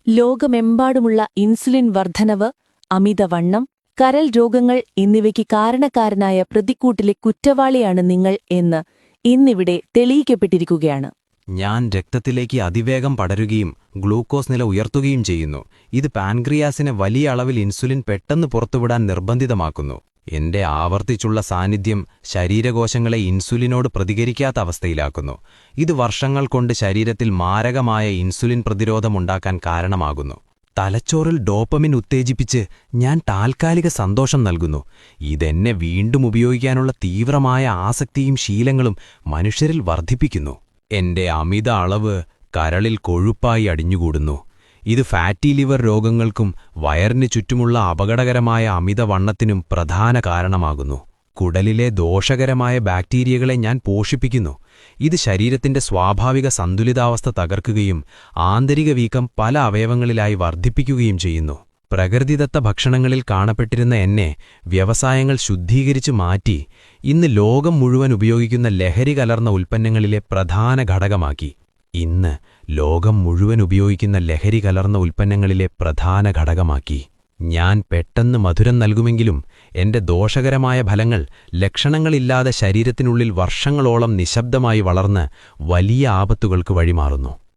ലോകമെമ്പാടുമുള്ള ഇൻസുലിൻ വർധനവ്, അമിതവണ്ണം, കരൾ രോഗങ്ങൾ എന്നിവയ്ക്ക് കാരണക്കാരനായ പ്രതിക്കൂട്ടിലെ കുറ്റവാളിയാണ് നിങ്ങൾ എന്ന് ഇന്നിവിടെ തെളിയിക്കപ്പെട്ടിരിക്കുകയാണ്. ഞാൻ രക്തത്തിലേക്ക് അതിവേഗം പടരുകയും ഗ്ലൂക്കോസ് നില ഉയർത്തുകയും ചെയ്യുന്നു. ഇത് പാൻക്രിയാസിനെ വലിയ അളവിൽ ഇൻസുലിൻ പെട്ടെന്ന് പുറത്തുവിടാൻ നിർബന്ധിതമാക്കുന്നു. എന്റെ ആവർത്തിച്ചുള്ള സാന്നിധ്യം ശരീരകോശങ്ങളെ ഇൻസുലിനോട് പ്രതികരിക്കാത്ത അവസ്ഥയിലാക്കുന്നു. ഇത് വർഷങ്ങൾ കൊണ്ട് ശരീരത്തിൽ മാരകമായ ഇൻസുലിൻ പ്രതിരോധമുണ്ടാക്കാൻ കാരണമാകുന്നു. തലച്ചോറിൽ ഡോപ്പമിൻ ഉത്തേജിപ്പിച്ച് ഞാൻ താൽക്കാലിക സന്തോഷം നൽകുന്നു. ഇതെന്നെ വീണ്ടും ഉപയോഗിക്കാനുള്ള തീവ്രമായ ആസക്തിയും ശീലങ്ങളും മനുഷ്യരിൽ വർദ്ധിപ്പിക്കുന്നു. എന്റെ അമിത അളവ് കരളിൽ കൊഴുപ്പായി അടിഞ്ഞുകൂടുന്നു. ഇത് ഫാറ്റി ലിവർ രോഗങ്ങൾക്കും വയറിന് ചുറ്റുമുള്ള അപകടകരമായ അമിതവണ്ണത്തിനും പ്രധാന കാരണമാകുന്നു. കുടലിലെ ദോഷകരമായ ബാക്ടീരിയകളെ ഞാൻ പോഷിപ്പിക്കുന്നു. ഇത് ശരീരത്തിന്റെ സ്വാഭാവിക സന്തുലിതാവസ്ഥ തകർക്കുകയും ആന്തരിക വീക്കം പല അവയവങ്ങളിലായി വർദ്ധിപ്പിക്കുകയും ചെയ്യുന്നു. പ്രകൃതിദത്ത ഭക്ഷണങ്ങളിൽ കാണപ്പെട്ടിരുന്ന എന്നെ വ്യവസായങ്ങൾ ശുദ്ധീകരിച്ചു മാറ്റി ഇന്ന് ലോകം മുഴുവൻ ഉപയോഗിക്കുന്ന ലഹരി കലർന്ന ഉൽപ്പന്നങ്ങളിലെ പ്രധാന ഘടകമാക്കി. ഇന്ന് ലോകം മുഴുവൻ ഉപയോഗിക്കുന്ന ലഹരി കലർന്ന ഉൽപ്പന്നങ്ങളിലെ പ്രധാന ഘടകമാക്കി. ഞാൻ പെട്ടെന്ന് മധുരം നൽകുമെങ്കിലും എന്റെ ദോഷകരമായ ഫലങ്ങൾ ലക്ഷണങ്ങളില്ലാതെ ശരീരത്തിനുള്ളിൽ വർഷങ്ങളോളം നിശബ്ദമായി വളർന്ന് വലിയ ആപത്തുകൾക്ക് വഴിമാറുന്നു.